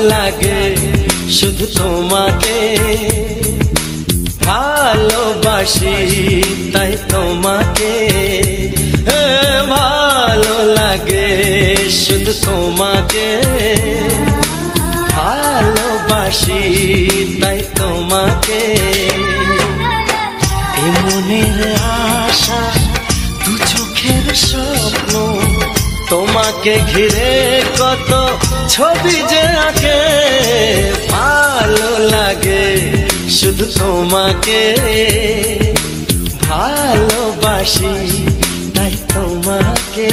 লাগে শুধু তোমাকে ভালোবাসি তাই তোমাকে ভালো লাগে শুধু তোমাকে ভালোবাসি তাই তোমাকে এ মনের আশা দু চোখের স্বপ্ন তোমাকে ঘিরে কত ছবি যে আঁকে ভালো লাগে শুধু তোমাকে ভালোবাসি তাই তোমাকে